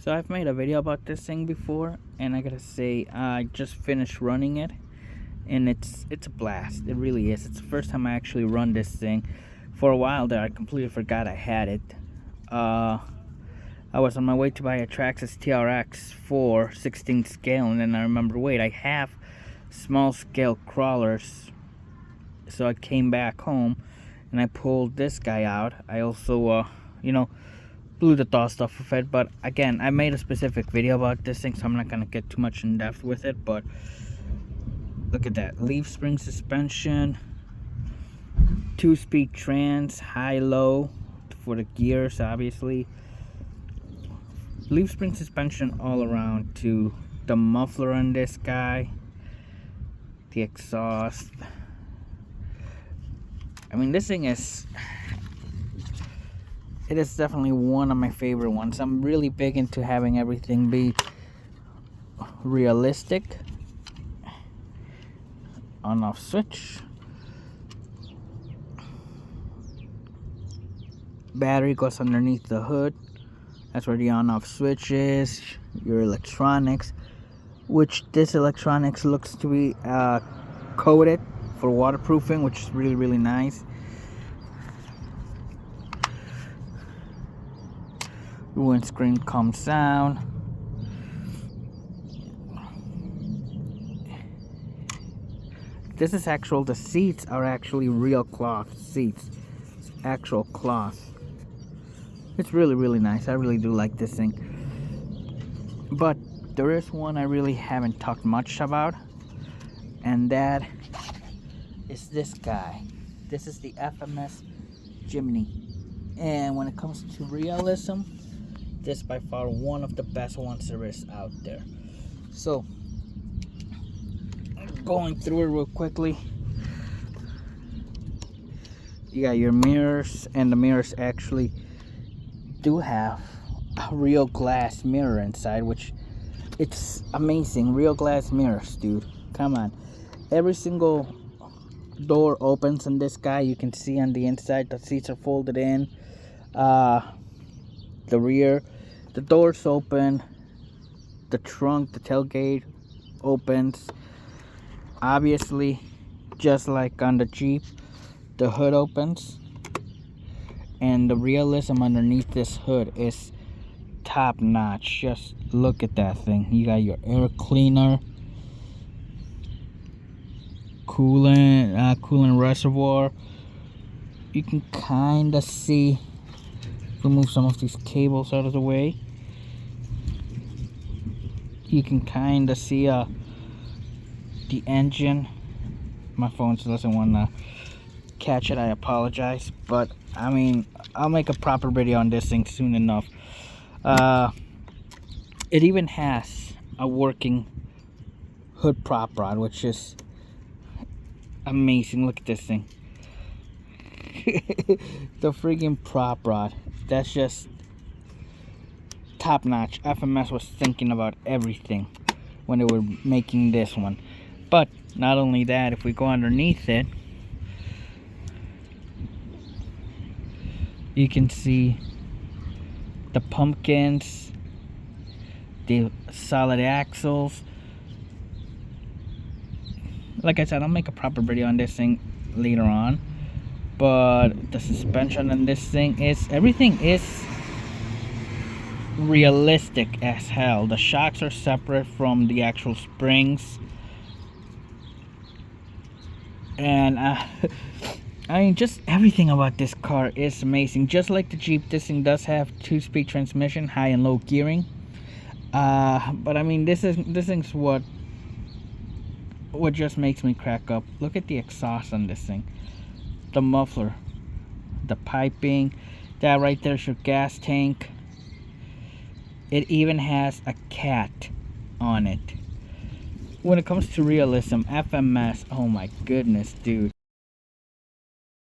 So I've made a video about this thing before, and I gotta say I just finished running it, and it's a blast. It really is. It's the first time I actually run this thing. For a while there, I completely forgot I had it. I was on my way to buy a Traxxas TRX for 16 scale, and then I remember, wait, I have small scale crawlers. So I came back home and I pulled this guy out. I also blew the dust off of it, but again, I made a specific video about this thing, so I'm not gonna get too much in depth with it. But look at that, leaf spring suspension, 2-speed trans, high-low for the gears, obviously. Leaf spring suspension all around, to the muffler on this guy, the exhaust. I mean, this thing is, it is definitely one of my favorite ones. I'm really big into having everything be realistic. On off switch. Battery goes underneath the hood. That's where the on off switch is. Your electronics, which this electronics looks to be coated for waterproofing, which is really nice. Windscreen comes down. This is actual, the seats are actually real cloth seats. It's actual cloth. It's really nice. I really do like this thing. But there is one I really haven't talked much about, and that is this guy. This is the FMS Jimny. And when it comes to realism, this is by far one of the best ones there is out there. So, going through it real quickly, you got your mirrors, and the mirrors actually do have a real glass mirror inside, which it's amazing. Real glass mirrors, dude. Come on. Every single door opens on this guy. You can see on the inside the seats are folded in. The rear, the doors open, the trunk, the tailgate opens. Obviously, just like on the Jeep, the hood opens, and the realism underneath this hood is top notch. Just look at that thing. You got your air cleaner, coolant reservoir. You can kind of see, remove some of these cables out of the way. You can kind of see the engine. My phone doesn't want to catch it, I apologize, but I mean, I'll make a proper video on this thing soon enough. It even has a working hood prop rod, which is amazing. Look at this thing. The freaking prop rod, that's just top notch. FMS was thinking about everything when they were making this one. But not only that, if we go underneath it, you can see the pumpkins, the solid axles. Like I said, I'll make a proper video on this thing later on. But the suspension on this thing is, everything is realistic as hell. The shocks are separate from the actual springs. And I mean, just everything about this car is amazing. Just like the Jeep, this thing does have 2-speed transmission, high and low gearing. But I mean, this thing's what just makes me crack up. Look at the exhaust on this thing, the muffler, the piping. That right there's your gas tank. It even has a cat on it. When it comes to realism, FMS, oh my goodness, dude.